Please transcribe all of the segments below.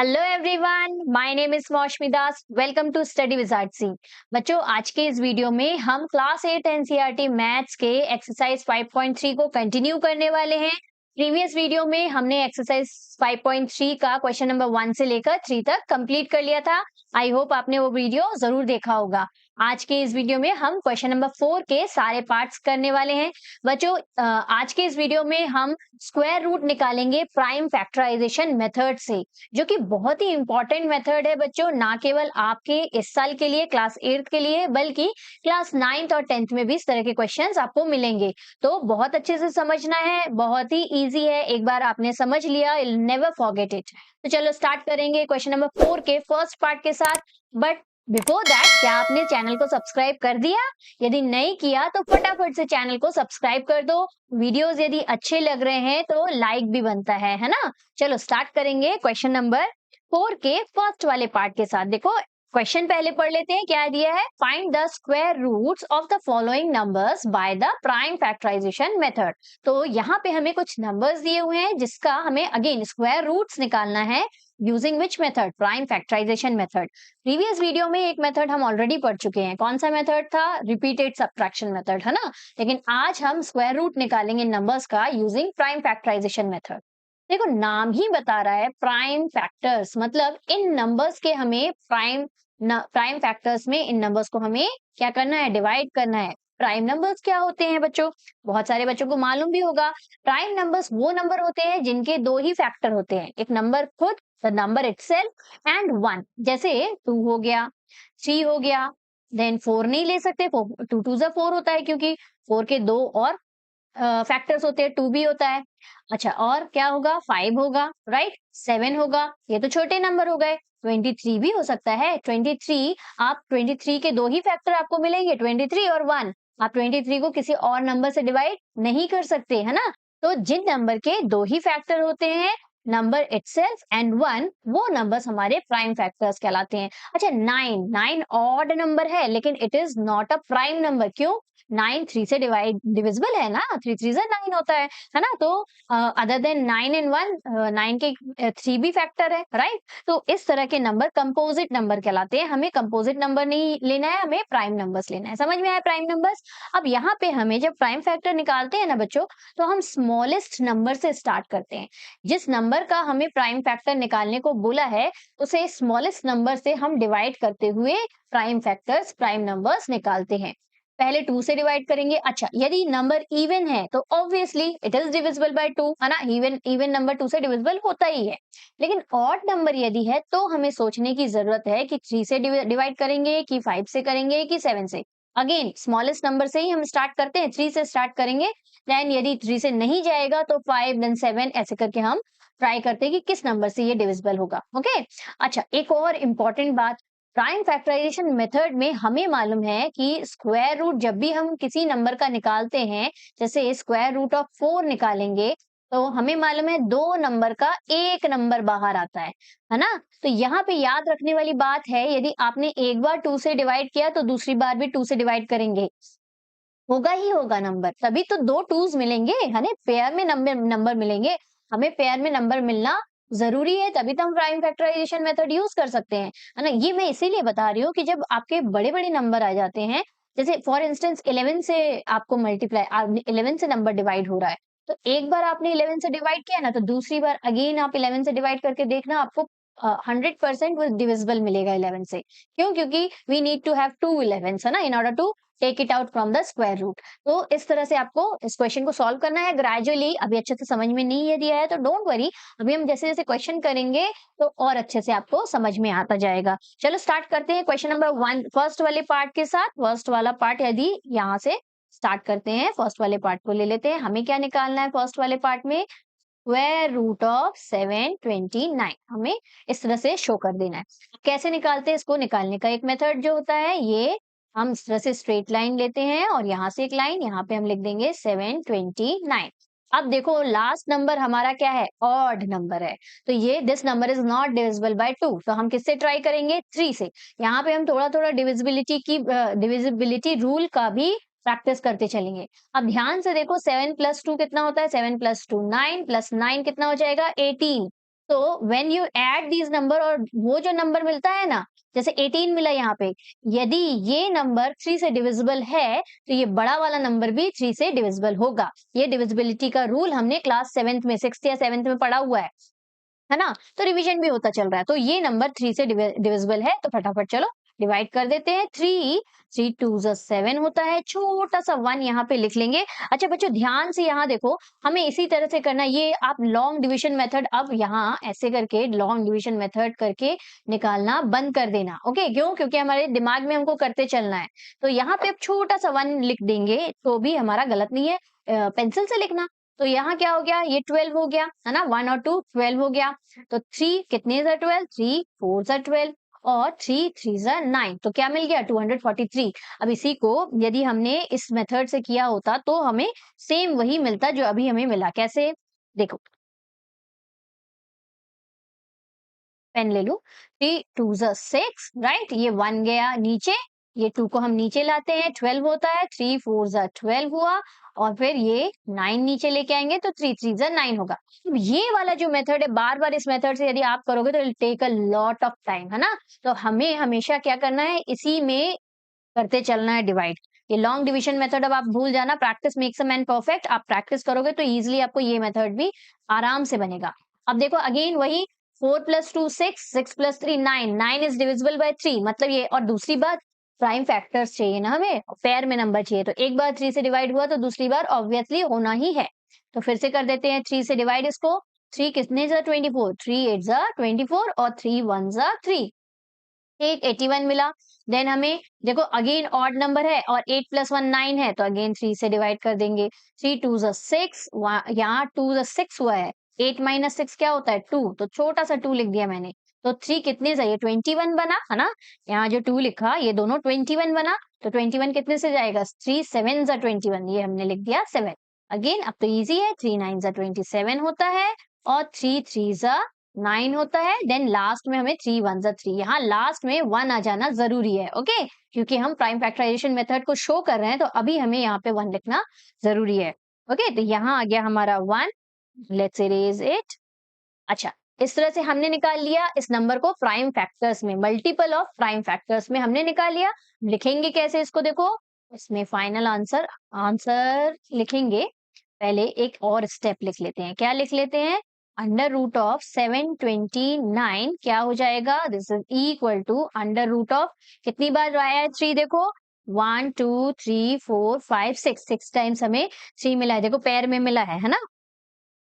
Hello everyone, my name is Moushmi Das. Welcome to study wizard C. बच्चों, आज के इस वीडियो में हम क्लास 8 एनसीईआरटी मैथ्स के एक्सरसाइज 5.3 को कंटिन्यू करने वाले हैं। प्रीवियस वीडियो में हमने एक्सरसाइज 5.3 का क्वेश्चन नंबर 1 से लेकर 3 तक कंप्लीट कर लिया था। आई होप आपने वो वीडियो जरूर देखा होगा। आज के इस वीडियो में हम क्वेश्चन नंबर 4 के सारे पार्ट्स करने वाले हैं। बच्चों, आज के इस वीडियो में हम स्क्वायर रूट निकालेंगे प्राइम फैक्टराइजेशन मेथड से, जो कि बहुत ही इंपॉर्टेंट मेथड है बच्चों, ना केवल आपके इस साल के लिए क्लास 8 के लिए बल्कि क्लास 9th और 10th में भी इस तरह के क्वेश्चंस आपको मिलेंगे। तो बहुत अच्छे से समझना है, बहुत ही इजी है। एक बार आपने समझ लिया, नेवर फॉरगेट इट। तो चलो स्टार्ट करेंगे क्वेश्चन नंबर 4 के फर्स्ट पार्ट के साथ। बट बिफोर दैट, क्या आपने चैनल को सब्सक्राइब कर दिया? यदि नहीं किया तो फटाफट से चैनल को सब्सक्राइब कर दो। वीडियोस यदि अच्छे लग रहे हैं तो लाइक भी बनता है ना। चलो स्टार्ट करेंगे क्वेश्चन नंबर 4 के फर्स्ट वाले पार्ट के साथ। देखो, क्वेश्चन पहले पढ़ लेते हैं। क्या दिया है? Find the square roots of the following numbers by the prime factorization method. तो यहाँ पे हमें कुछ नंबर्स दिए हुए हैं जिसका हमें अगेन स्क्वायर रूट्स निकालना है using which method? Prime factorization method. Previous video में एक मेथड हम ऑलरेडी पढ़ चुके हैं। कौन सा मेथड था? रिपीटेड सब्ट्रैक्शन मेथड, है ना। लेकिन आज हम स्क्वायर रूट निकालेंगे नंबर्स का यूजिंग प्राइम फैक्टराइजेशन मेथड। देखो, नाम ही बता रहा है प्राइम फैक्टर्स, मतलब इन नंबर्स के हमें प्राइम फैक्टर्स में इन नंबर्स को हमें क्या करना है? डिवाइड करना है। प्राइम नंबर्स क्या होते हैं बच्चों? बहुत सारे बच्चों को मालूम भी होगा। प्राइम नंबर्स वो नंबर होते हैं जिनके दो ही फैक्टर होते हैं, एक नंबर खुद, the number itself and one. जैसे 2 हो गया, 3 हो गया, देन 4 नहीं ले सकते, 2 2 4 होता है क्योंकि 4 के दो और फैक्टर्स होते हैं, 2 भी होता है। अच्छा, और क्या होगा? 5 होगा, राइट, 7 होगा। ये तो छोटे नंबर हो गए। 23 भी हो सकता है। 23, आप 23 के दो ही फैक्टर आपको मिलेंगे, 23 और 1। आप 23 को किसी और नंबर से डिवाइड नहीं कर सकते, है ना। तो जिन नंबर के दो ही फैक्टर होते हैं, नंबर इटसेल्फ एंड 1, वो नंबर्स हमारे प्राइम फैक्टर्स कहलाते हैं। अच्छा, 9 ऑड नंबर है लेकिन it is not a prime number. क्यों? 9 3 से डिविजिबल है ना, 3 3 से 9 होता है ना। तो अदर देन 9 एंड 1, 9 के 3 भी फैक्टर है, राइट। तो इस तरह के नंबर कंपोजिट नंबर कहलाते हैं। हमें कंपोजिट नंबर नहीं लेना है, हमें प्राइम नंबर्स लेना है। समझ में आया प्राइम नंबर्स? अब यहाँ पे हमें जब प्राइम फैक्टर निकालते हैं ना बच्चों, तो हम स्मॉलेस्ट नंबर से स्टार्ट करते हैं। जिस नंबर का हमें प्राइम फैक्टर निकालने को बोला है, उसे स्मॉलेस्ट नंबर से हम डिवाइड करते हुए प्राइम फैक्टर्स, प्राइम नंबर्स निकालते हैं। पहले 2 से डिवाइड करेंगे। अच्छा, यदि नंबर इवन है तो obviously it is divisible by 2, है ना। इवन नंबर 2 से डिविजिबल होता ही है। लेकिन ऑड नंबर यदि है तो हमें सोचने की जरूरत है कि 3 से डिवाइड करेंगे कि 5 से करेंगे कि 7 से। अगेन स्मॉलेस्ट नंबर से ही हम स्टार्ट करते हैं, 3 से स्टार्ट करेंगे। देन यदि 3 से नहीं जाएगा तो 5, देन 7, ऐसे करके हम ट्राई करते हैं कि किस नंबर से ये डिविजिबल होगा। ओके। अच्छा, एक और इम्पॉर्टेंट बात, प्राइम फैक्टराइजेशन मेथड में हमें मालूम है कि स्क्वायर रूट जब भी हम किसी नंबर का निकालते हैं, जैसे स्क्वायर रूट ऑफ 4 निकालेंगे, तो हमें मालूम है दो नंबर का एक नंबर बाहर आता है ना। तो यहाँ पे याद रखने वाली बात है, यदि आपने एक बार 2 से डिवाइड किया तो दूसरी बार भी 2 से डिवाइड करेंगे, होगा ही होगा नंबर। तभी तो दो टूज मिलेंगे, है ना, पेयर में नंबर नंबर मिलेंगे। हमें पेयर में नंबर मिलना जरूरी है, तभी तो हम प्राइम फैक्टराइजेशन मेथड यूज कर सकते हैं, है ना। ये मैं इसीलिए बता रही हूँ कि जब आपके बड़े बड़े नंबर आ जाते हैं, जैसे फॉर इंस्टेंस 11 से आपको मल्टीप्लाई, 11 से नंबर डिवाइड हो रहा है, तो एक बार आपने 11 से डिवाइड किया ना, तो दूसरी बार अगेन आप 11 से डिवाइड करके देखना, आपको 100% वो डिविजिबल मिलेगा 11 से। क्यों? क्योंकि we need to have 2 11s, है ना, in order to take it out from the square root. तो इस तरह से आपको इस क्वेश्चन को सॉल्व करना है ग्रेजुअली। अभी अच्छे से समझ में नहीं है दिया है तो डोंट वरी, अभी हम जैसे जैसे क्वेश्चन करेंगे तो और अच्छे से आपको समझ में आता जाएगा। चलो स्टार्ट करते हैं क्वेश्चन नंबर 1 फर्स्ट वाले पार्ट के साथ। फर्स्ट वाला पार्ट यदि यहाँ से स्टार्ट करते हैं, फर्स्ट वाले पार्ट को ले लेते हैं। हमें क्या निकालना है फर्स्ट वाले पार्ट में? स्क्वायर रूट ऑफ 729 हमें इस तरह से शो कर देना है। कैसे निकालते हैं इसको? निकालने का एक मेथड जो होता है, ये हम इस तरह से स्ट्रेट लाइन लेते हैं और यहाँ से एक लाइन, यहाँ पे हम लिख देंगे 729। अब देखो, लास्ट नंबर हमारा क्या है? ऑड नंबर है। तो ये this number is not divisible by 2, तो हम किससे ट्राई करेंगे? 3 से। यहाँ पे हम थोड़ा थोड़ा डिविजिबिलिटी रूल का भी प्रैक्टिस करते चलेंगे। अब ध्यान से देखो, 7 + 2 कितना होता है? 7 + 2 9, +9 कितना हो जाएगा? 18। तो when you add these number और वो जो नंबर मिलता है ना, जैसे 18 मिला यहाँ पे, यदि ये नंबर 3 से डिविजिबल है तो ये बड़ा वाला नंबर भी 3 से डिविजिबल होगा। ये डिविजिबिलिटी का रूल हमने क्लास 7th में, 6th या 7th में पढ़ा हुआ है ना? तो रिवीजन भी होता चल रहा है। तो ये नंबर 3 से डिविजिबल है, तो फटाफट चलो डिवाइड कर देते हैं। 3 3 2 ज़ा 7 होता है, छोटा-सा 1 यहाँ पे लिख लेंगे। अच्छा बच्चों ध्यान से यहाँ देखो, हमें इसी तरह से करना है। ये आप लॉन्ग डिवीजन मेथड अब यहाँ ऐसे करके लॉन्ग डिवीजन मेथड करके निकालना बंद कर देना। ओके? क्यों? क्योंकि हमारे दिमाग में हमको करते चलना है। तो यहाँ पे अब छोटा-सा 1 लिख देंगे, तो भी हमारा गलत नहीं है। पेंसिल से लिखना। तो यहाँ क्या हो गया? ये 12 हो गया, है ना? 1 और 2 12 हो गया। तो 3 कितने ज़ा 12? 3 4 ज़ा 12 और 3 3 ज़ा 9। तो क्या मिल गया? 243। अब इसी को यदि हमने इस मेथड से किया होता तो हमें सेम वही मिलता जो अभी हमें मिला। कैसे? देखो, पेन ले लो। 3 2 ज़ा 6 राइट? ये 1 गया नीचे, ये 2 को हम नीचे लाते हैं, 12 होता है, 3 4 ज़ा 12 हुआ और फिर ये 9 नीचे लेके आएँगे तो 3 3 ज़ा 9 होगा। अब ये वाला जो मेथड है, बार-बार इस मेथड से यदि आप करोगे तो it will take a lot of time, है ना? तो हमें हमेशा क्या करना है, इसी में करते चलना है डिवाइड। ये लॉन्ग डिवीजन मेथड अब आप भूल जाना, practice makes a man perfect. आप प्रैक्टिस करोगे तो ईज़िली आपको ये मेथड भी आराम से बनेगा। अब देखो अगेन वही 4 + 2 6 6 + 3 9 9 इज़ डिविजिबल बाय 3 मतलब ये। और दूसरी बात प्राइम फैक्टर्स चाहिए ना हमें, पेयर में नंबर चाहिए। तो एक बार 3 से डिवाइड हुआ तो दूसरी बार ऑब्वियसली होना ही है। तो फिर से कर देते हैं 3 से डिवाइड इसको। 3 कितने ज़ा 24 3 8 ज़ा 24 और 3 1 ज़ा 3। एक 81 मिला। देन हमें देखो अगेन ऑड नंबर है और 8 + 1 9 है तो अगेन 3 से डिवाइड कर देंगे। 3 2 ज़ा 6 यहाँ 2 ज़ा 6 हुआ है। 8 - 6 क्या होता है? 2 तो छोटा-सा 2 लिख दिया मैंने। तो 3 कितने से? ये 21 बना, है ना? यहाँ जो 2 लिखा ये दोनों 21 बना। तो 21 कितने से जाएगा? 3 7 ज़ा 21 ये हमने लिख दिया 7। अगेन अब तो ईज़ी है, 3 9 ज़ा 27 होता है और 3 3 ज़ा 9 होता है। देन लास्ट में हमें 3 1 ज़ा 3 यहाँ लास्ट में 1 आ जाना ज़रूरी है, ओके? क्योंकि हम प्राइम फैक्टराइज़ेशन मेथड को शो कर रहे हैं, तो अभी हमें यहाँ पे 1 लिखना ज़रूरी है, ओके? तो यहाँ आ गया हमारा 1, लेट्स इरेज़ इट। अच्छा, इस तरह से हमने निकाल लिया इस नंबर को प्राइम फैक्टर्स में, मल्टीपल ऑफ प्राइम फैक्टर्स में हमने निकाल लिया। लिखेंगे कैसे इसको देखो, इसमें फाइनल आंसर आंसर लिखेंगे। पहले एक और स्टेप लिख लेते हैं। क्या लिख लेते हैं? अंडर रूट ऑफ 729 क्या हो जाएगा? This is equal to under root of कितनी बार आया है 3 देखो 1 2 3 4 5 6 6 टाइम्स हमें 3 मिला है। देखो पेयर में मिला है ना?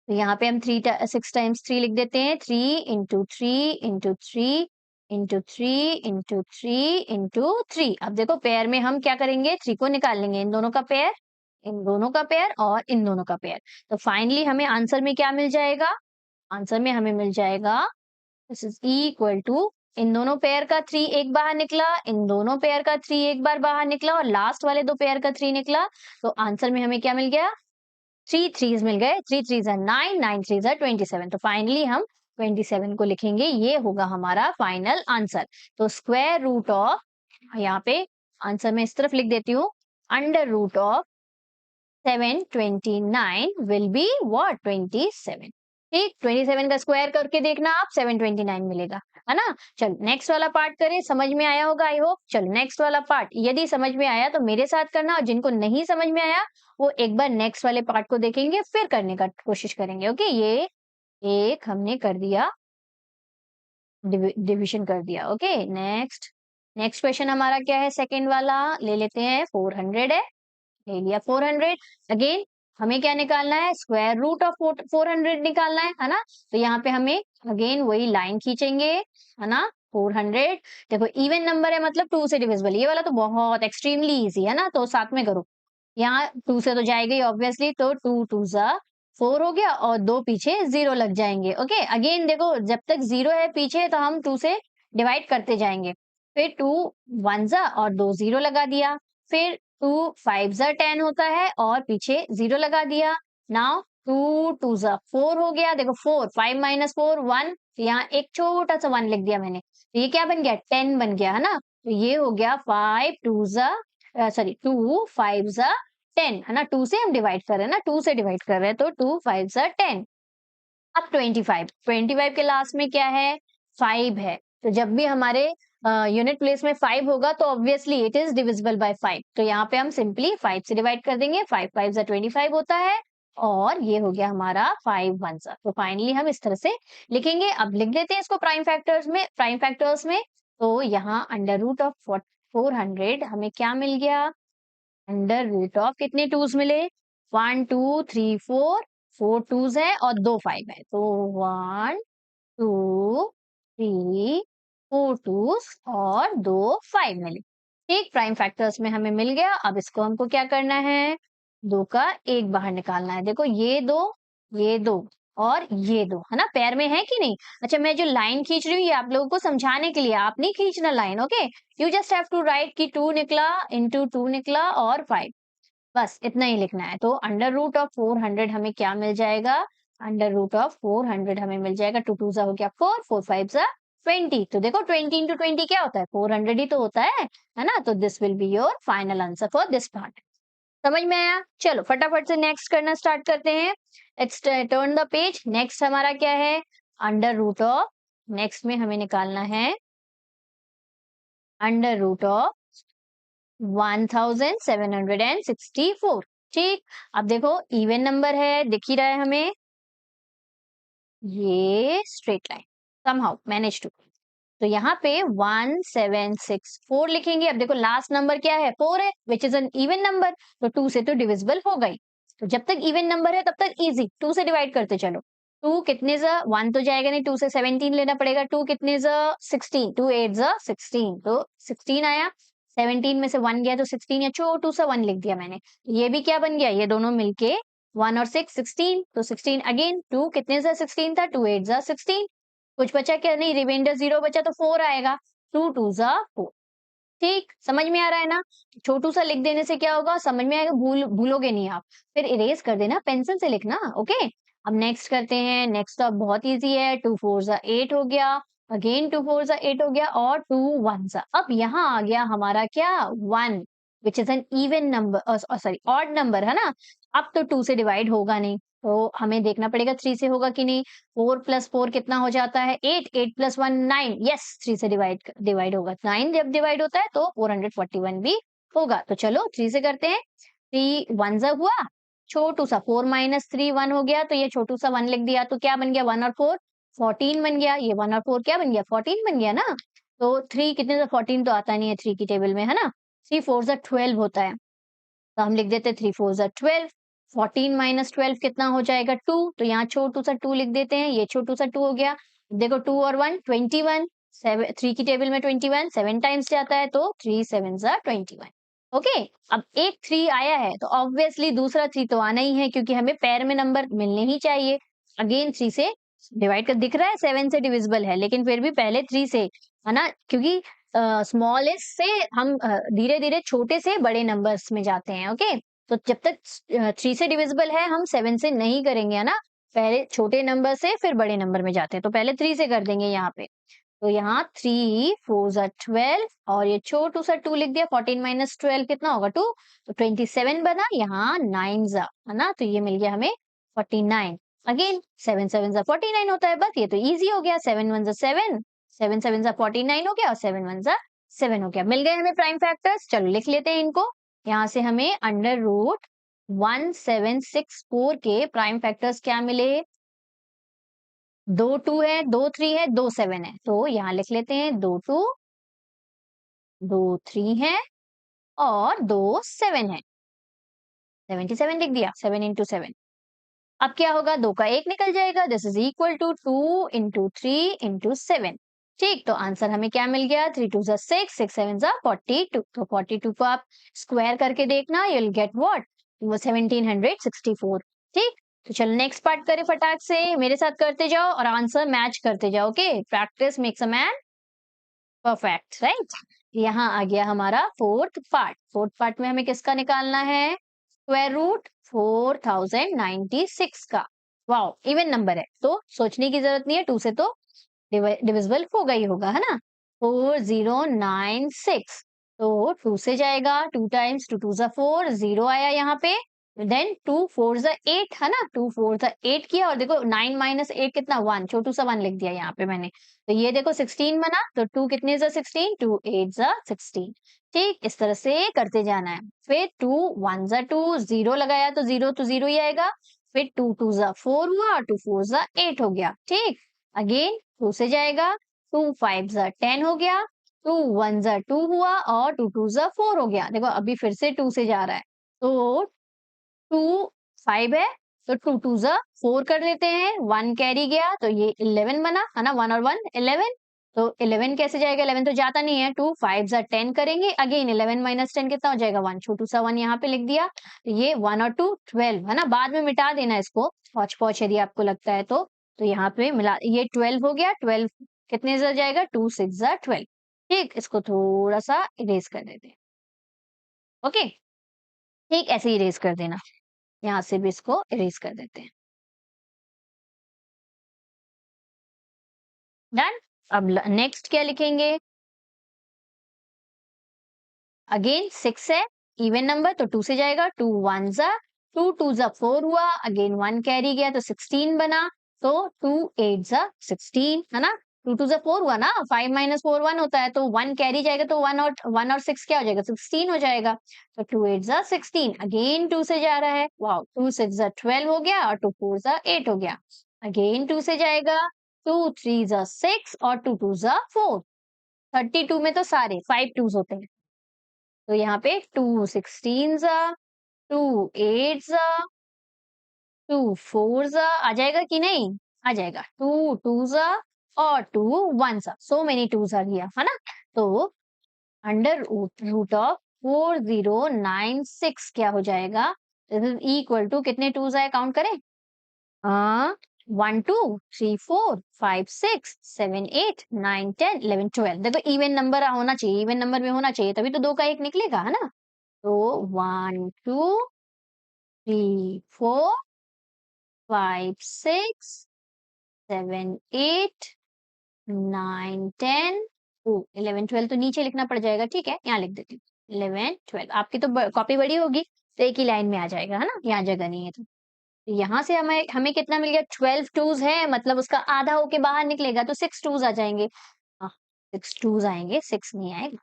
तो यहाँ पे हम 6 टाइम्स 3 लिख देते हैं। 3 into 3 into 3 into 3 into 3 into 3। अब देखो पेयर में हम क्या करेंगे? 3 को निकाल लेंगे, इन दोनों का पेयर, इन दोनों का पेयर और इन दोनों का पेयर। तो फाइनली हमें आंसर में क्या मिल जाएगा? आंसर में हमें मिल जाएगा दिस इज इक्वल टू इन दोनों पेयर का 3 एक बाहर निकला, इन दोनों पेयर का 3 एक बार बाहर निकला और लास्ट वाले दो पेयर का 3 निकला। तो आंसर में हमें क्या मिल गया? 3 थ्रीज़ मिल गए, 3 थ्रीज़ आर 9, 9 थ्रीज़ आर 27। तो फाइनली हम 27 को लिखेंगे, ये होगा हमारा फाइनल आंसर। तो स्क्वायर रूट ऑफ यहाँ पे आंसर में इस तरफ लिख देती हूँ, under root of 729 will be what? 27। ठीक, 27 का स्क्वायर करके देखना आप 729 मिलेगा, है ना? चलो नेक्स्ट वाला पार्ट करें, समझ में आया होगा आई होप। चलो नेक्स्ट वाला पार्ट यदि समझ में आया तो मेरे साथ करना और जिनको नहीं समझ में आया वो एक बार नेक्स्ट वाले पार्ट को देखेंगे फिर करने का कोशिश करेंगे। ओके, ये एक हमने कर दिया, डिवीजन कर दिया। ओके, नेक्स्ट नेक्स्ट क्वेश्चन हमारा क्या है? सेकंड वाला ले लेते हैं, 400 है, ले लिया 400। अगेन हमें क्या निकालना है? स्क्वायर रूट ऑफ 400 निकालना है ना? तो यहाँ पे हमें अगेन वही लाइन खींचेंगे, है ना? 400 देखो इवन नंबर है मतलब 2 से डिविजिबल, ये वाला तो बहुत एक्सट्रीमली इजी है ना? तो साथ में करो, यहाँ 2 से तो जाएगा ही ऑब्वियसली, तो 2 2 ज़ा 4 हो गया और 2 पीछे 0 लग जाएंगे। ओके, अगेन देखो जब तक 0 है पीछे तो हम 2 से डिवाइड करते जाएंगे। फिर 2 1 ज़ा और 2 0 लगा दिया। फिर 2 5 ज़ा 10 होता है और पीछे 0 लगा दिया। नाउ 2 2 ज़ा 4 हो गया। देखो 4 5 - 4 1, तो यहाँ एक छोटा सा 1 लिख दिया मैंने। तो ये क्या बन गया? 10 बन गया, है ना? तो ये हो गया 5 2 ज़ा सॉरी 2 5 ज़ा 10, है ना? 2 से हम डिवाइड कर रहे हैं ना, 2 से डिवाइड कर रहे हैं तो 2 5 ज़ा 10। अब 25 के लास्ट में क्या है, 5 है। तो जब भी हमारे यूनिट प्लेस में 5 होगा तो obviously it is divisible by 5। तो यहाँ पे हम सिंपली 5 से डिवाइड कर देंगे, 5 5 जा 25 होता है और ये हो गया हमारा 5 1 जा। तो फाइनली हम इस तरह से लिखेंगे। अब लिख देते हैं इसको प्राइम फैक्टर्स में। तो यहाँ अंडर रूट ऑफ 400 हमें क्या मिल गया, अंडर रूट ऑफ कितने टूज मिले, 1 2 3 4, 4 टूज है और 2 5 है। तो 1 2 3 4 टूज और 2 5 मिले। ठीक, प्राइम फैक्टर्स में हमें मिल गया। अब इसको हमको क्या करना है, 2 का 1 बाहर निकालना है। देखो ये दो और ये दो है ना, पैर में है कि नहीं। अच्छा, मैं जो लाइन खींच रही हूँ ये आप लोगों को समझाने के लिए, आप नहीं खींचना line. Okay, you just have to write कि 2 निकला इंटू 2 निकला और 5, बस इतना ही लिखना है। तो अंडर रूट ऑफ 400 हमें क्या मिल जाएगा, अंडर रूट ऑफ 400 हमें मिल जाएगा, 2 2 जा हो गया 4, 4 5 जा 20। तो देखो 20 इंटू 20 क्या होता है, 400 ही तो होता है ना। तो this will be your final answer for this part. समझ में आया? चलो फटाफट से नेक्स्ट करना स्टार्ट करते हैं। Let's turn the page. Next हमारा क्या है, अंडर रूट ऑफ, नेक्स्ट में हमें निकालना है अंडर रूट ऑफ 1764। ठीक, अब देखो इवन नंबर है, दिख ही रहा है हमें, ये straight line somehow manage to. तो यहाँ पे 1764 लिखेंगे। अब देखो लास्ट नंबर क्या है, 4 है, which is an even number, तो 2 से तो डिविजिबल हो गई। तो जब तक इवन नंबर है तब तक इजी, 2 से डिवाइड करते चलो। 2 कितने जा, 1 तो जाएगा नहीं, 2 से 17 लेना पड़ेगा। 2 कितने जा 16, 2 8 जा 16, तो 16 आया। 17 में से 1 गया तो 16, या छोटू सा 1 लिख दिया मैंने। ये भी क्या बन गया, ये दोनों मिलके 1 और 6 16, तो 16 अगेन। 2 कितने जा 16 था, 2 8 जा 16, कुछ बचा क्या, नहीं, रिमाइंडर 0 बचा तो 4 आएगा। 2 2 जा 4। ठीक, समझ में आ रहा है ना। छोटू सा लिख देने से क्या होगा, समझ में आएगा, भूलोगे नहीं आप। फिर इरेज कर देना, पेंसिल से लिखना। ओके, अब नेक्स्ट करते हैं। नेक्स्ट तो अब बहुत इजी है, 2 4 जा 8 हो गया, अगेन 2 4 जा 8 हो गया और 2 1 जा। अब यहाँ आ गया हमारा क्या, 1, which is an even number, sorry odd number है ना। अब तो 2 से डिवाइड होगा नहीं, तो हमें देखना पड़ेगा 3 से होगा कि नहीं। 4 प्लस 4 कितना हो जाता है, 8, 8 प्लस 1 9, यस 3 से डिवाइड होगा। 9 जब डिवाइड होता है तो 441 भी होगा। तो चलो 3 से करते हैं। 3 1 जा हुआ, छोटू सा 4 माइनस 3 1 हो गया, तो ये छोटू सा 1 लिख दिया, तो क्या बन गया, 1 और 4 14 बन गया। ये 1 और 4 क्या बन गया, 14 बन गया ना। तो 3 कितने से 14 तो आता नहीं है 3 की टेबल में, है ना। 3 4 जा 12 होता है, तो हम लिख देते 3 4 जा 12। 14 माइनस 12 कितना हो जाएगा, 2, तो यहाँ छोटू सा 2 लिख देते हैं, ये छोटू सा 2 हो गया। देखो 2 और 1 21, 7 3 की टेबल में 21 7 टाइम्स जाता है, तो 3 7 जा 21। ओके, अब एक 3 आया है तो ऑब्वियसली दूसरा 3 तो आना ही है, क्योंकि हमें पैर में नंबर मिलने ही चाहिए। अगेन 3 से डिवाइड कर, दिख रहा है 7 से डिविजिबल है, लेकिन फिर भी पहले 3 से, है ना, क्योंकि स्मॉलेस्ट से हम धीरे धीरे छोटे से बड़े नंबर्स में जाते हैं। ओके, तो जब तक 3 से डिविजिबल है हम 7 से नहीं करेंगे, है ना। पहले छोटे नंबर से फिर बड़े नंबर में जाते हैं, तो पहले 3 से कर देंगे यहाँ पे। तो यहाँ 3 4 जा 12 और ये छोटू सा 2 लिख दिया। 14 माइनस 12 कितना होगा, 2, तो 27 बना। यहाँ 9 जा, है ना, तो ये मिल गया हमें 49। अगेन 7 7 जा 49 होता है, बस ये तो इजी हो गया। 7 1 जा 7, 7 7 जा 49 हो गया और 7 1 जा 7 हो गया। मिल गए हमें प्राइम फैक्टर्स। चलो लिख लेते हैं इनको। यहाँ से हमें अंडर रूट 1764 के प्राइम फैक्टर्स क्या मिले, 2 2 है, 2 3 है, 2 7 है। तो यहाँ लिख लेते हैं 2 2 2 3 है और 2 7 है। 77 लिख दिया, 7 इंटू 7। अब क्या होगा, 2 का 1 निकल जाएगा। This is equal to 2 into 3 into 7। ठीक, तो आंसर हमें क्या मिल गया, 3 2 जा 6, 6 7 जा 42। तो 42 को आप स्क्वायर करके देखना, यू विल गेट व्हाट, वो 1764। ठीक, तो चलो नेक्स्ट पार्ट करें फटाक से, मेरे साथ करते जाओ और आंसर मैच करते जाओ। Okay, practice makes a man perfect, right. यहाँ आ गया हमारा फोर्थ पार्ट। फोर्थ पार्ट में हमें किसका निकालना है, स्क्वायर रूट 4096 का। वाओ, इवन नंबर है तो सोचने की जरूरत नहीं है, 2 से तो डिविजिबल होगा ही होगा, है ना। 4096, तो 2 से जाएगा, 2 टाइम्स 2 2 जा 4, 0 आया यहाँ पे। देन 2 4 ज़ा 8 है ना, 2 4 ज़ा 8 किया और देखो 9 माइनस 8 कितना 1, छोटू सा 1 लिख दिया यहाँ पे मैंने। तो ये देखो 16 बना, तो 2 कितने ज़ा 16, 2 8 ज़ा 16। ठीक, इस तरह से करते जाना है। फिर 2 1 ज़ा 2, 0 लगाया तो 0 तो 0 ही आएगा। फिर 2 2 ज़ा 4 हुआ और 2 4 ज़ा 8 हो गया। ठीक, अगेन 2 से जाएगा, 2 5 ज़ा 10 हो गया, 2 1 ज़ा 2 हुआ और 2 2 ज़ा 4 हो गया। देखो अभी फिर से 2 से जा रहा है। तो 2 5 है, तो 2 2 ज़ा 4 कर लेते हैं, 1 कैरी गया तो ये 11 बना, है ना? 1 और 1 11, तो 11 कैसे जाएगा? 11 तो जाता नहीं है, 2 5 ज़ा 10 करेंगे, अगेन 11 माइनस 10 कितना हो जाएगा? 1, छोटू सा 1 यहाँ पे लिख दिया। तो ये 1 और 2 12 है ना? बाद में मिटा देना इसको, हौच-पौच यदि आपको लगता है तो। तो यहाँ पे मिला ये 12 हो गया, 12 कितने ज़ा जाएगा? 2 6 ज़ा 12। ठीक, इसको थोड़ा-सा इरेज़ कर देते हैं। ओके? ठीक, ऐसे ही इरेज़ कर देना। यहाँ से भी इसको इरेज़ कर देते हैं। डन। अब नेक्स्ट क्या लिखेंगे? अगेन 6 है, इवन नंबर तो 2 से जाएगा, 2 1 ज़ा 2 2 ज़ा 4 हुआ, अगेन 1 कैरी गया तो 16 बना, तो 2 8 ज़ा 16 है ना? 2 2 ज़ा 4 हुआ ना, 5 माइनस 4 1 होता है, तो 1 कैरी जाएगा तो 1 और 6 क्या हो जाएगा? 16 हो जाएगा। तो 2 8 ज़ा 16, अगेन 2 से जा रहा है, वाओ! 2 6 ज़ा 12 हो गया और 2 4 ज़ा 8 हो गया। अगेन 2 से जाएगा, 2 3 ज़ा 6 और 2 2 ज़ा 4। 32 में तो सारे 5 2s होते हैं। तो यहाँ पे 2 16 ज़ा, 2 8 ज़ा, 2 4 ज़ा आ जाएगा कि नहीं? आ जाएगा। 2 2 ज़ा और 2 1 ज़ा। सो मेनी 2s आ गया, है ना? तो अंडर रूट ऑफ 4096 क्या हो जाएगा? दिस इज इक्वल टू कितने 2s आए काउंट करें? 1 2 3 4 5 6 7 8 9 10 11 12। देखो इवन नंबर होना चाहिए, इवन नंबर में होना चाहिए तभी तो 2 का 1 निकलेगा, है ना? तो 1 2 3 4 5 6 7 8 9 10 11 12 तो नीचे लिखना पड़ जाएगा, ठीक है? यहाँ लिख देती हूँ 11 12। आपकी तो कॉपी बड़ी होगी तो एक ही लाइन में आ जाएगा, है ना? यहाँ जगह नहीं है तो। यहाँ से हमें हमें कितना मिल गया? 12 2s है, मतलब उसका आधा होके बाहर निकलेगा तो 6 2s आ जाएंगे। हाँ, 6 2s आएंगे, 6 नहीं आएगा।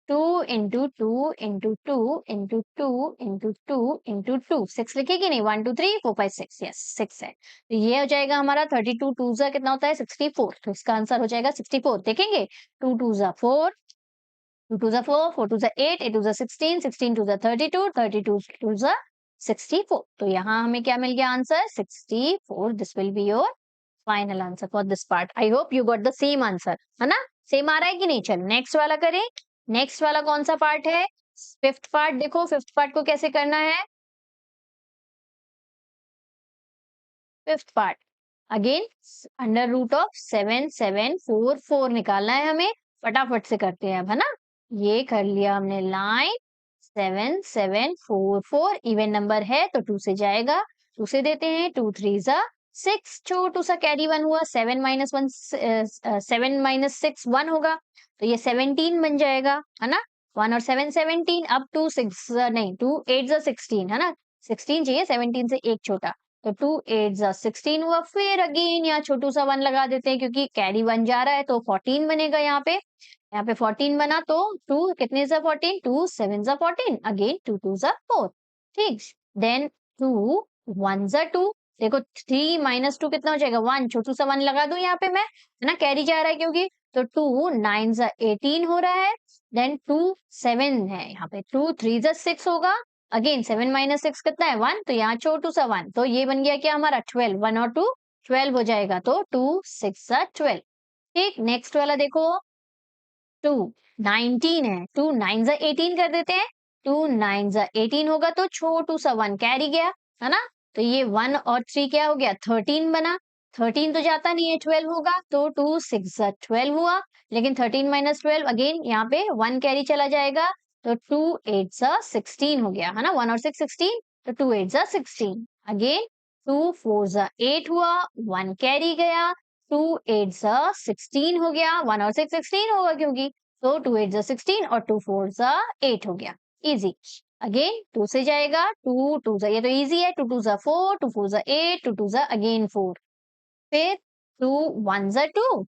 2 into 2 into 2 into 2 into 2 into 2 6 लिखेगी नहीं? 1 2 3 4 5 6, यस 6 है। तो ये हो जाएगा हमारा 32 2 जा कितना होता है? 64। तो इसका आंसर हो जाएगा 64। देखेंगे 2 2 जा 4, 2 2 जा 4, 4 2 जा 8, 8 2 जा 16, 16 2 जा 32, 32 2 जा 64। तो यहाँ हमें क्या मिल गया answer? 64। This will be your final answer for this part. I hope you got the same answer, है ना? सेम आ रहा है कि नहीं? चलो नेक्स्ट वाला करें। नेक्स्ट वाला कौन सा पार्ट है? Fifth part. देखो फिफ्थ पार्ट को कैसे करना है। Fifth part again under root of 7744 निकालना है हमें। फटाफट से करते हैं अब, है ना? ये कर लिया हमने लाइन। 7744 इवन नंबर है तो 2 से जाएगा, 2 से देते हैं। 2 3 जा 6, छोटू सा कैरी 1 हुआ। 7 माइनस 1 7 माइनस 6 1 होगा, तो ये 17 बन जाएगा, है ना? 1 और 7 17। अब 2 6 नहीं, 2 8 जा 16, है ना? 16 चाहिए, 17 से एक छोटा, तो 2 8 जा 16 हुआ। फिर अगेन यहाँ छोटू सा 1 लगा देते हैं क्योंकि कैरी 1 जा रहा है तो 14 बनेगा यहाँ पे। यहाँ पे 14 बना तो 2 कितने जा 14, 2 7 जा 14, अगेन 2 2 जा 4। ठीक, देन 2 1 जा 2। देखो 3 माइनस 2 कितना हो जाएगा? 1, छोटू सा 1 लगा दूं यहाँ पे मैं, है ना? कैरी जा रहा है क्योंकि, तो 2 9 जा 18 हो रहा है। देन 2 7 है यहाँ पे, 2 3 जा 6 होगा। अगेन 7 माइनस 6 कितना है? 1, तो यहाँ छोटू सा 1, तो ये बन गया क्या हमारा? 12। 1 और 2 12 हो जाएगा, तो 2 6 जा 12। ठीक, नेक्स्ट वाला देखो। 2 19 है, 2 9 जा 18 कर देते हैं। 2 9 जा 18 होगा तो छोटू सा 1 कैरी गया, है ना? तो ये 1 और 3 क्या हो गया? 13 बना। 13 तो जाता नहीं है, 12 होगा, तो 2 6 जा 12 हुआ। लेकिन 13 माइनस 12 अगेन यहाँ पे 1 कैरी चला जाएगा, तो 2 8 जा 16 हो गया, है ना? 1 और 6 16, तो 2 8 जा 16। अगेन 2 4 जा 8 हुआ, 1 कैरी गया, 2 8 जा 16 हो गया। 1 और 6 16 होगा क्योंकि, तो 2 8 जा 16 और 2 4 जा 8 हो गया। इजी। अगेन 2 से जाएगा, 2 2 जा, ये तो इजी है, 2 2 जा 4, 2 4 जा 8, 2 2 जा अगेन 4, फिर 2 1 जा 2,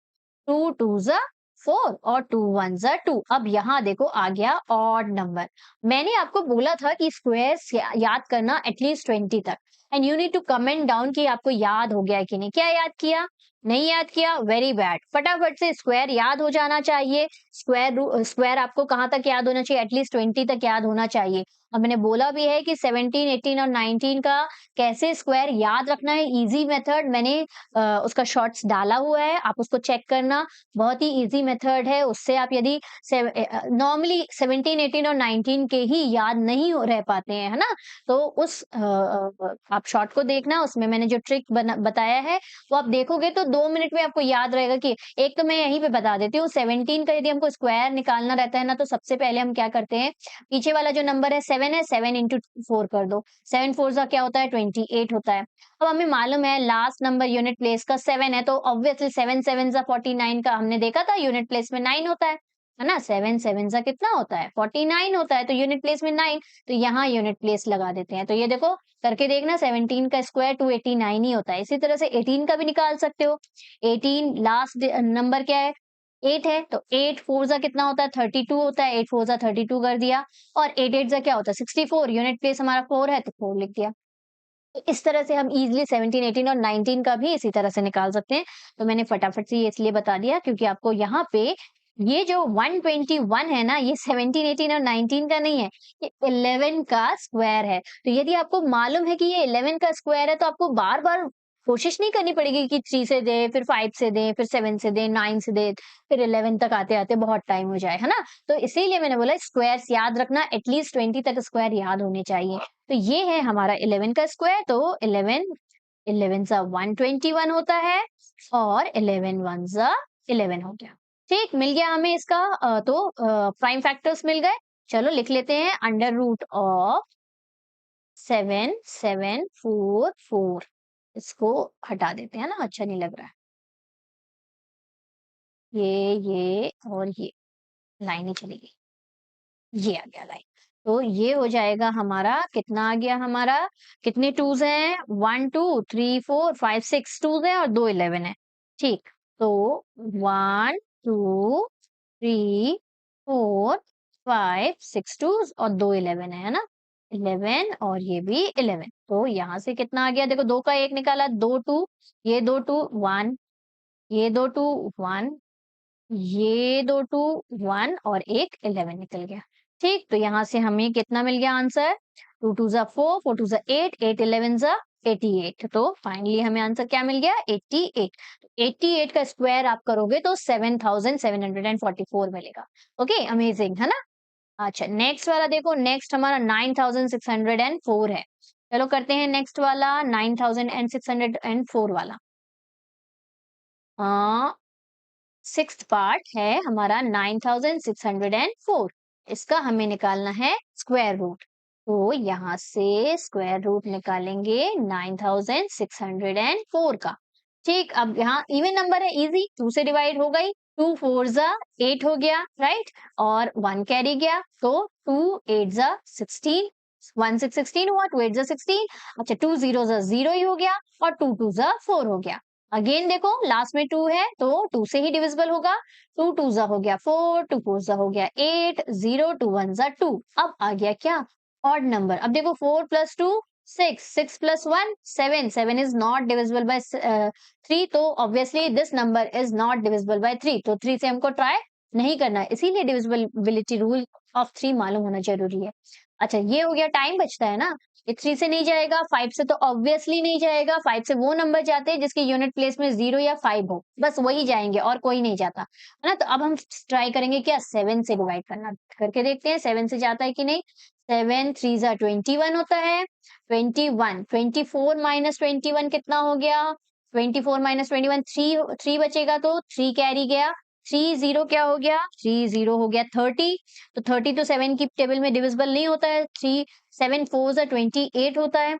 2 2 जा 4 और 2 1 जा 2। अब यहाँ देखो आ गया ऑड नंबर। मैंने आपको बोला था कि स्क्वायर्स याद करना एटलीस्ट 20 तक, and you need to comment down कि आपको याद हो गया है कि नहीं। क्या याद किया? नहीं याद किया, वेरी बैड। फटाफट से स्क्वायर याद हो जाना चाहिए। स्क्वायर आपको कहाँ तक याद होना चाहिए? एटलीस्ट 20 तक याद होना चाहिए। और मैंने बोला भी है कि 17 18 और 19 का कैसे स्क्वायर याद रखना है, इजी मेथड मैंने उसका शॉर्ट्स डाला हुआ है, आप उसको चेक करना। बहुत ही इजी मेथड है, उससे आप यदि नॉर्मली 17 18 और 19 के ही याद नहीं हो रह पाते हैं, है ना, तो उस आप शॉर्ट को देखना, उसमें मैंने जो ट्रिक बताया है वो आप देखोगे तो 2 मिनट में आपको याद रहेगा। कि एक तो मैं यहीं पे बता देती हूँ, 17 का यदि हमको स्क्वायर निकालना रहता है ना, तो सबसे पहले हम क्या करते हैं, पीछे वाला जो नंबर है 7 है, 7 इंटू 4 कर दो, 7 4 का क्या होता है 28 होता है। अब हमें मालूम है लास्ट नंबर यूनिट प्लेस का 7 है, तो ऑब्वियसली 7 7 जा 49 का हमने देखा था यूनिट प्लेस में 9 होता है ना, 7 7 जा कितना होता है 49 होता है, तो यूनिट प्लेस में 9, तो यहाँ यूनिट प्लेस लगा देते हैं। तो ये देखो करके देखना, 17 का स्क्वायर 289 ही होता है। इसी तरह से 18 का भी निकाल सकते हो। 18 लास्ट नंबर क्या है 8 है, तो 8 4 जा कितना होता है 32 होता है, 8 4 जा 32 कर दिया, और 8 8 जा क्या होता है 64, यूनिट प्लेस हमारा 4 है तो 4 लिख दिया। तो इस तरह से हम इजिली 17 18 और 19 का भी इसी तरह से निकाल सकते हैं। तो मैंने फटाफट से ये इसलिए बता दिया क्योंकि आपको यहाँ पे ये जो 121 है ना, ये 17 18 और 19 का नहीं है, ये 11 का स्क्वायर है। तो यदि आपको मालूम है कि ये 11 का स्क्वायर है, तो आपको बार बार कोशिश नहीं करनी पड़ेगी कि 3 से दे, फिर 5 से दे, फिर 7 से दे, 9 से दे, फिर 11 तक आते आते बहुत टाइम हो जाए, है ना। तो इसीलिए मैंने बोला स्क्वायर्स याद रखना, एटलीस्ट 20 तक स्क्वायर याद होने चाहिए। तो ये है हमारा 11 का स्क्वायर, तो 11 11 सा 121 होता है, और 11 1 सा 11 हो गया। ठीक, मिल गया हमें इसका तो प्राइम फैक्टर्स मिल गए। चलो लिख लेते हैं, अंडर रूट ऑफ 7 7 4 4, इसको हटा देते हैं ना, अच्छा नहीं लग रहा है। ये और ये लाइन ही चली गई, ये आ गया लाइन। तो ये हो जाएगा हमारा, कितना आ गया हमारा, कितने टूज हैं 1 2 3 4 5 6 टूज हैं और 2 11 है। ठीक, तो 1 2 3 4 5 6 टूज और 2 11 है ना, 11 और ये भी 11। तो यहाँ से कितना आ गया, देखो 2 का 1 निकाला, 2 2, ये 2 2 1, ये 2 2 1, ये 2 2 1 और एक 11 निकल गया। ठीक, तो यहाँ से हमें कितना मिल गया आंसर, 2 2 जा 4, 4 2 जा 8, 8 11 जा 88। तो फाइनली हमें आंसर क्या मिल गया 88। तो 88 का स्क्वायर आप करोगे तो 7744 मिलेगा। ओके, अमेजिंग है ना। अच्छा नेक्स्ट वाला देखो, नेक्स्ट हमारा 9604 है। चलो करते हैं नेक्स्ट वाला 9604 वाला। सिक्स्थ पार्ट है हमारा 9604, इसका हमें निकालना है स्क्वायर रूट। तो यहाँ से स्क्वायर रूट निकालेंगे 9604 का। ठीक, अब यहाँ इवन नंबर है, इजी, 2 से डिवाइड हो गई, 2 4 जा 8 हो गया, राइट, और 1 कैरी गया, तो 2 8 जा 16, 1 6 16 हुआ, 2 8 जा 16। अच्छा 2 0 जा 0 ही हो गया, और 2 2 जा 4 हो गया। अगेन देखो लास्ट में 2 है, तो 2 से ही डिविजिबल होगा, 2 2 जा हो गया 4, 2 4 जा हो गया 8, 0 2 1 जा 2। अब आ गया क्या ऑड नंबर। अब देखो 4 plus 2 6, 6 plus 1 7, 7 is not divisible by 3, तो obviously this number is not divisible by 3, तो 3 से हमको ट्राई नहीं करना है, इसीलिए डिविजिबिलिटी रूल ऑफ 3 मालूम होना जरूरी है। अच्छा ये हो गया, टाइम बचता है ना, ये 3 से नहीं जाएगा, 5 से तो ऑब्वियसली नहीं जाएगा, 5 से वो नंबर जाते हैं जिसके यूनिट प्लेस में 0 या 5 हो, बस वही जाएंगे और कोई नहीं जाता, है ना। तो अब हम ट्राई करेंगे क्या 7 से डिवाइड करना, करके देखते हैं 7 से जाता है कि नहीं। 7 3 जा 21 होता है, 21 24 माइनस 21 कितना हो गया, 24 माइनस 21 3 बचेगा, तो 3 कैरी गया, 3 0 क्या हो गया, 3 0 हो गया 30। तो 30 तो 7 की टेबल में डिविजिबल नहीं होता है, 3 7 4 जा 28 होता है,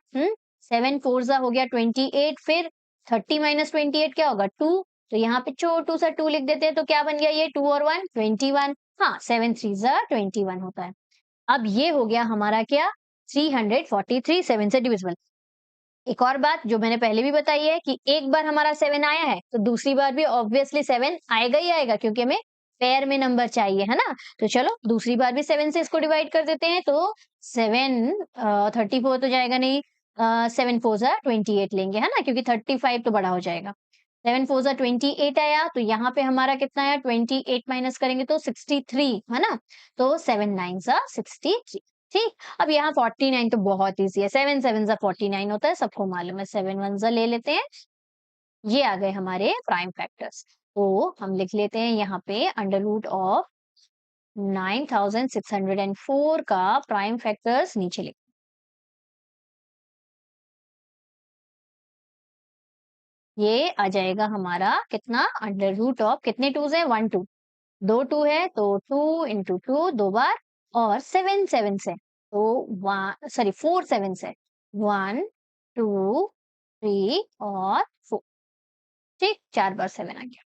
7 4 जा हो गया 28, फिर 30 माइनस 28 क्या होगा 2, तो यहाँ पे छोटू सा 2 लिख देते हैं, तो क्या बन गया ये 2 और 1 21। हाँ 7 3 जा 21 होता है। अब ये हो गया हमारा क्या 343 7 से डिविजिबल। एक और बात जो मैंने पहले भी बताई है कि एक बार हमारा 7 आया है तो दूसरी बार भी ऑब्वियसली 7 आएगा ही आएगा, क्योंकि हमें पेयर में नंबर चाहिए, है ना? तो चलो दूसरी बार भी 7 से इसको डिवाइड कर देते हैं, तो 7 34 तो जाएगा नहीं, 7 4 जा 28 लेंगे, है ना? क्योंकि 35 तो बड़ा हो जाएगा। 7 4 जा 28 आया, तो यहाँ पे हमारा कितना आया 28 माइनस करेंगे तो 63, है ना? तो 7 9 जा 63। ठीक। अब यहाँ 49 तो बहुत ईज़ी है, 7 7 जा 49 होता है, सबको मालूम है। 7 1 जा ले लेते हैं, ये आ गए हमारे प्राइम फैक्टर्स। तो हम लिख लेते हैं यहाँ पे अंडर रूट ऑफ 9604 का प्राइम फैक्टर्स नीचे लिख, ये आ जाएगा हमारा कितना अंडर रूट ऑफ, कितने टूज है 1 2, दो टू है तो 2 इंटू टू दो बार, और 7 7 से तो वन सॉरी 4 7 से 1 2 3 और 4। ठीक, 4 बार 7 आ गया।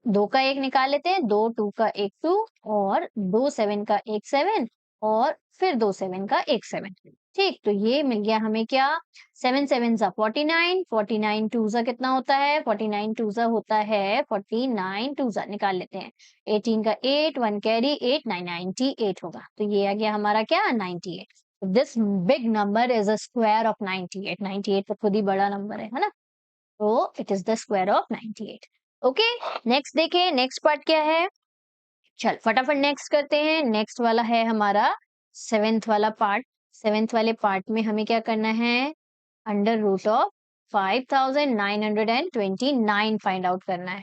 दो का एक निकाल लेते हैं, दो टू का एक टू, और दो 7 का एक 7, और फिर दो 7 का एक 7। ठीक, तो ये मिल गया हमें क्या 7 7 जा 49, 49 टू जा कितना होता है, 49 टू जा होता है 49 टू जा निकाल लेते हैं, 18 का 8 1 कैरी 8 9 98 होगा। तो ये आ गया हमारा क्या 98। This big number is a square of 98। 98 तो खुद ही बड़ा नंबर है ना? तो it is the square of 98। Okay, next देखिए, नेक्स्ट पार्ट क्या है। चल फटाफट नेक्स्ट करते हैं। नेक्स्ट वाला है हमारा सेवेंथ वाला पार्ट। सेवेंथ वाले पार्ट में हमें क्या करना है, under root of 5929 find out करना है।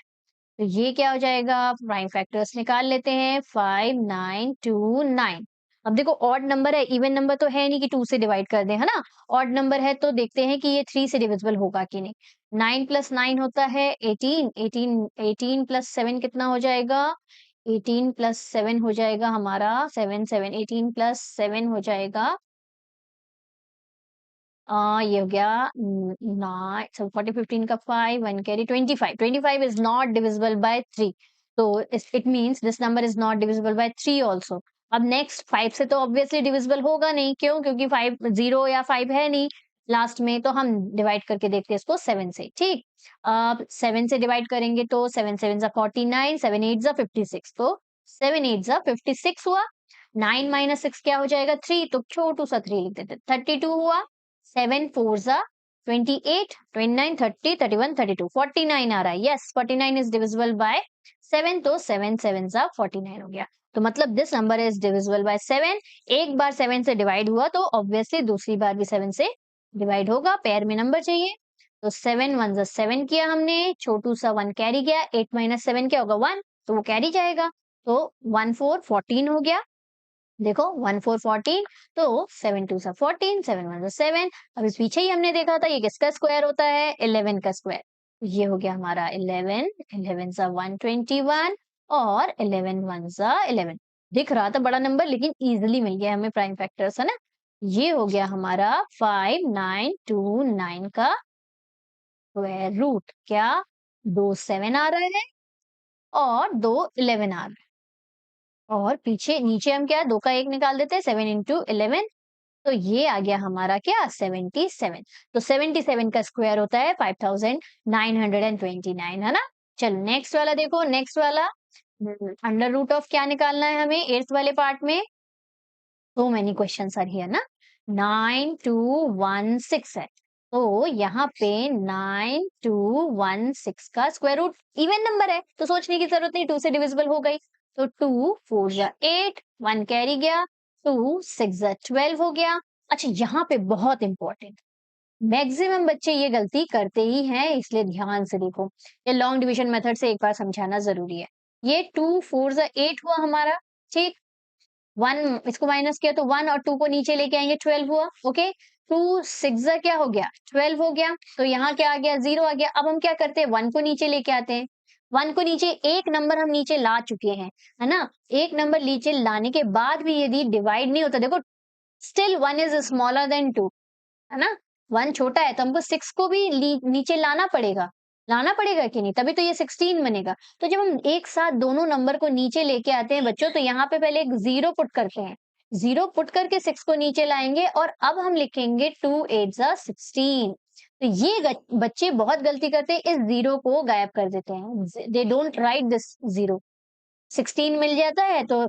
तो ये क्या हो जाएगा, प्राइम फैक्टर्स निकाल लेते हैं, 5929। अब देखो ऑड नंबर है, इवन नंबर तो है नहीं कि 2 से डिवाइड कर दें, है ना? ऑड नंबर है तो देखते हैं कि ये 3 से डिविजिबल होगा कि नहीं। 9 प्लस 9 होता है 18, 18 प्लस 7 कितना हो जाएगा, 18 प्लस 7 हो जाएगा हमारा 7 7, 18 प्लस 7 हो जाएगा, ये हो गया 9, so 40 15 का 5 1 carry 25। 25 is not divisible by 3, so it means this number is not divisible by 3 also। अब नेक्स्ट 5 से तो ऑब्वियसली डिविजिबल होगा नहीं, क्यों? क्योंकि 5 0 या 5 है नहीं लास्ट में, तो हम डिवाइड करके देखते हैं इसको 7 से। ठीक, अब 7 से डिवाइड करेंगे तो 7 7 जा 49, 7 8 जा 56, तो 7 8 जा 56 हुआ। 9 माइनस 6 क्या हो जाएगा 3, तो छोटू सा 3 लिख देते, 32 हुआ। 7 4 जा 28, 29 30 31 32, 49 आ रहा है। यस, 49 इज डिविजिबल बाय 7, तो 7 7 जा 49 हो गया। तो मतलब this number is divisible by 7। एक बार 7 से डिवाइड हुआ तो ऑब्वियसली दूसरी बार भी 7 से डिवाइड होगा, पेयर में नंबर चाहिए। तो 7 1 जा 7 किया हमने, छोटू सा 1 कैरी गया, 8 माइनस 7 क्या होगा 1, तो वो कैरी जाएगा, तो 1 4 14 हो गया। देखो 1 4 14, तो 7 2 सा 14, 7 1 सा 7। अभी पीछे ही हमने देखा था ये किसका स्क्वायर होता है, 11 का स्क्वायर। ये हो गया हमारा 11, 11 सा 121, और 11 1 सा 11। दिख रहा था बड़ा नंबर, लेकिन इजीली मिल गया हमें प्राइम फैक्टर्स, है ना? ये हो गया हमारा 5929 का स्क्वायर रूट। क्या, दो 7 आ रहा है और दो 11 आ रहा है, और पीछे नीचे हम क्या 2 का 1 निकाल देते हैं, 7 इंटू 11, तो ये आ गया हमारा क्या 77। तो 77 का स्क्वायर होता है 5929, है ना? चलो नेक्स्ट वाला देखो, नेक्स्ट वाला अंडर रूट ऑफ क्या निकालना है हमें एट्थ वाले पार्ट में। So many questions are here ना। 9216 है, तो यहाँ पे 9216 का स्क्वायर रूट इवन नंबर है, तो सोचने की जरूरत नहीं, 2 से डिविजिबल हो गई। तो 2 4 जा 8, 1 कैरी गया, 2 6 जा 12 हो गया। अच्छा, यहाँ पे बहुत इंपॉर्टेंट, मैक्सिमम बच्चे ये गलती करते ही हैं, इसलिए ध्यान से देखो। ये लॉन्ग डिवीजन मेथड से एक बार समझाना जरूरी है। ये 2 4 जा 8 हुआ हमारा, ठीक। 1 इसको माइनस किया तो 1 और 2 को नीचे लेके आएंगे, 12 हुआ। ओके, 2 6 जा क्या हो गया 12 हो गया, तो यहाँ क्या आ गया 0 आ गया। अब हम क्या करते हैं 1 को नीचे लेके आते हैं। 1 को नीचे, एक नंबर हम नीचे ला चुके हैं, है ना? एक नंबर नीचे लाने के बाद भी यदि डिवाइड नहीं होता, देखो स्टिल 1 इज स्मॉलर देन 2, है ना? 1 छोटा है तो हमको 6 को भी नीचे लाना पड़ेगा कि नहीं, तभी तो ये 16 बनेगा। तो जब हम एक साथ दोनों नंबर को नीचे लेके आते हैं बच्चों, तो यहाँ पे पहले एक 0 पुट करते हैं, 0 पुट करके 6 को नीचे लाएंगे और अब हम लिखेंगे 2 8 जा 16। तो ये बच्चे बहुत गलती करते हैं, इस 0 को गायब कर देते हैं। They don't write this 0। 16 मिल जाता है तो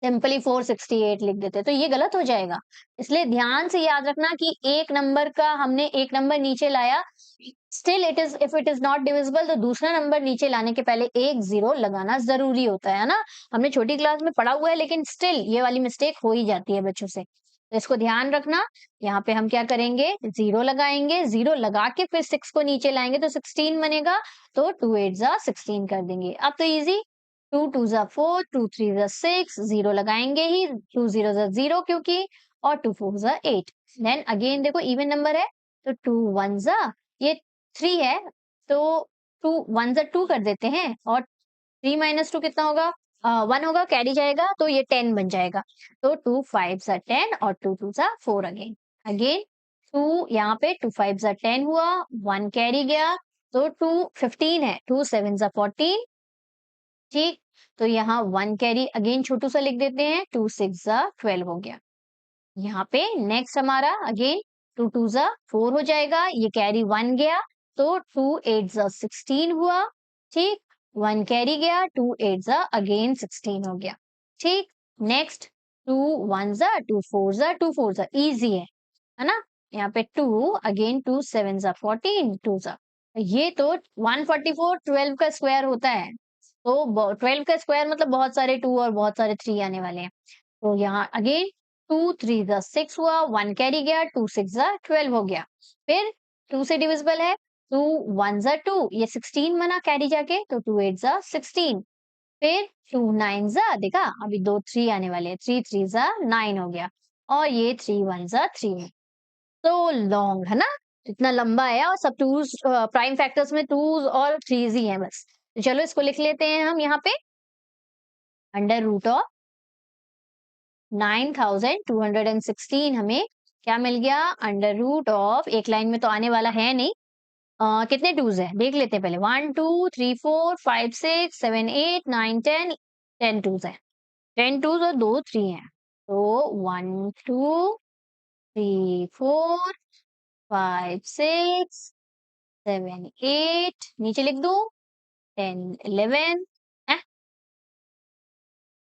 सिंपली 468 लिख देते हैं, तो ये गलत हो जाएगा। इसलिए ध्यान से याद रखना कि एक नंबर का हमने एक नंबर नीचे लाया, still it is if it is not divisible तो दूसरा नंबर नीचे लाने के पहले एक 0 लगाना जरूरी होता है ना। हमने छोटी क्लास में पढ़ा हुआ है, लेकिन स्टिल ये वाली मिस्टेक हो ही जाती है बच्चों से, तो इसको ध्यान रखना। यहाँ पे हम क्या करेंगे, 0 लगाएंगे, 0 लगा के फिर 6 को नीचे लाएंगे तो 16 बनेगा, तो 2 8 जा 16 कर देंगे। अब तो इजी, 2 2 जा 4, 2 3 जा 6, 0 लगाएंगे ही, 2 0 जा 0 क्योंकि, और 2 4 जा 8। देन अगेन देखो इवन नंबर है तो 2 1 जा, ये 3 है तो 2 1 जा 2 कर देते हैं, और 3 माइनस 2 कितना होगा, 1 होगा, कैरी जाएगा तो ये 10 बन जाएगा। तो 2 5 जा 10 और 2 2 जा 4 अगेन। अगेन 2 यहाँ पे 2 5 जा 10 हुआ, 1 कैरी गया तो 2 15 है, 2 7 जा 14। ठीक, तो यहाँ 1 कैरी अगेन छोटू सा लिख देते हैं, 2 6 जा 12 हो गया। यहाँ पे नेक्स्ट हमारा अगेन 2 2 जा 4 हो जाएगा, ये कैरी 1 गया तो 2 8 जा 16 हुआ। ठीक, 1 कैरी गया, 2 8 जा अगेन 16 हो गया। ठीक, नेक्स्ट 2 1 जा 2 4 जा 2 4 जा, इजी है ना। यहाँ पे 2 अगेन 2 7 जा 14, 2 जा, ये तो 144 12 का स्क्वायर होता है, तो 12 का स्क्वायर मतलब बहुत सारे 2 और बहुत सारे 3 आने वाले हैं। तो यहाँ अगेन 2 3 जा 6 हुआ, 1 कैरी गया, 2 6 जा 12 हो गया। फिर 2 से डिविजिबल है, 2 1 जा 2, ये 16 बना कैरी जाके, तो 2 8 जा 16। फिर 2 9 जा, देखा अभी 2 3 आने वाले हैं, 3 3 जा 9 हो गया, और ये 3 1 जा 3 है। तो लॉन्ग है ना, इतना लंबा है, और सब टूज प्राइम फैक्टर्स में टूज और थ्रीज ही हैं बस। तो चलो इसको लिख लेते हैं हम यहाँ पे, अंडर रूट ऑफ 9216 हमें क्या मिल गया, अंडर रूट ऑफ, एक लाइन में तो आने वाला है नहीं, कितने टूज है देख लेते हैं पहले, 1 2 3 4 5 6 7 8 9 10, 10 टूज है, 10 टूज और 2 3 है, तो 1 2 3 4 5 6 7 8, नीचे लिख दो 10 11 है,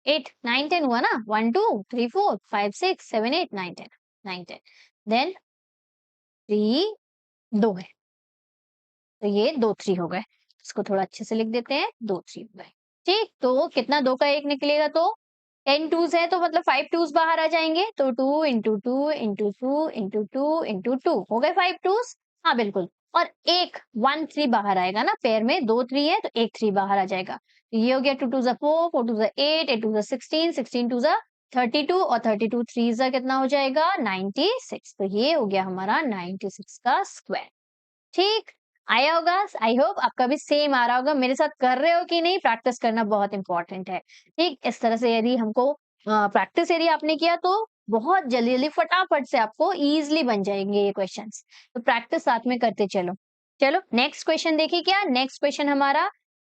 8 9 10 हुआ ना, 1 2 3 4 5 6 7 8 9 10, 9 10, देन 3 2 है, तो ये 2 3 हो गए, इसको थोड़ा अच्छे से लिख देते हैं, 2 3 हो गए। ठीक, तो कितना 2 का 1 निकलेगा, तो 10 टूज है तो मतलब 5 टूज बाहर आ जाएंगे, तो 2 इंटू 2 इंटू 2 इंटू 2 इंटू 2 हो गए 5 टूज, हाँ बिल्कुल, और एक 1 3 बाहर आएगा ना, पेयर में 2 3 है तो एक 3 बाहर आ जाएगा, तो ये हो गया 2 2 जा 4 4 2 जा 8 8 2 जा 16 16 2 जा 32, और 32 3 जा कितना हो जाएगा 96, तो ये हो गया हमारा 96 का स्क्वायर। ठीक, आया होगा, आई होप आपका भी सेम आ रहा होगा, मेरे साथ कर रहे हो कि नहीं, प्रैक्टिस करना बहुत इंपॉर्टेंट है। ठीक, इस तरह से यदि हमको प्रैक्टिस यदि आपने किया तो बहुत जल्दी जल्दी फटाफट से आपको इजीली बन जाएंगे ये क्वेश्चंस, तो प्रैक्टिस साथ में करते चलो। चलो नेक्स्ट क्वेश्चन देखिए, क्या नेक्स्ट क्वेश्चन हमारा,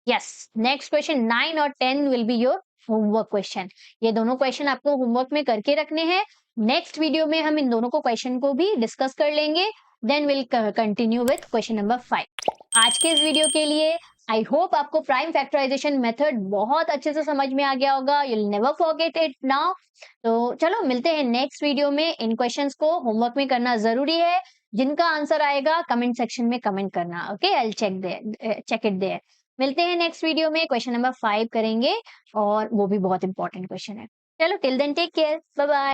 यस, नेक्स्ट क्वेश्चन 9 और 10 will be your homework question, ये दोनों क्वेश्चन आपको होमवर्क में करके रखने हैं। नेक्स्ट वीडियो में हम इन दोनों को क्वेश्चन को भी डिस्कस कर लेंगे, then will continue with question number 5। आज के इस वीडियो के लिए आई होप आपको प्राइम फैक्टराइजेशन मेथड बहुत अच्छे से समझ में आ गया होगा, you will never forget it now. तो चलो मिलते हैं नेक्स्ट वीडियो में, इन क्वेश्चंस को होमवर्क में करना जरूरी है, जिनका आंसर आएगा कमेंट सेक्शन में कमेंट करना, okay, I will check it there. मिलते हैं नेक्स्ट वीडियो में, क्वेश्चन नंबर 5 करेंगे, और वो भी बहुत इंपॉर्टेंट क्वेश्चन है। चलो till then take care, bye bye.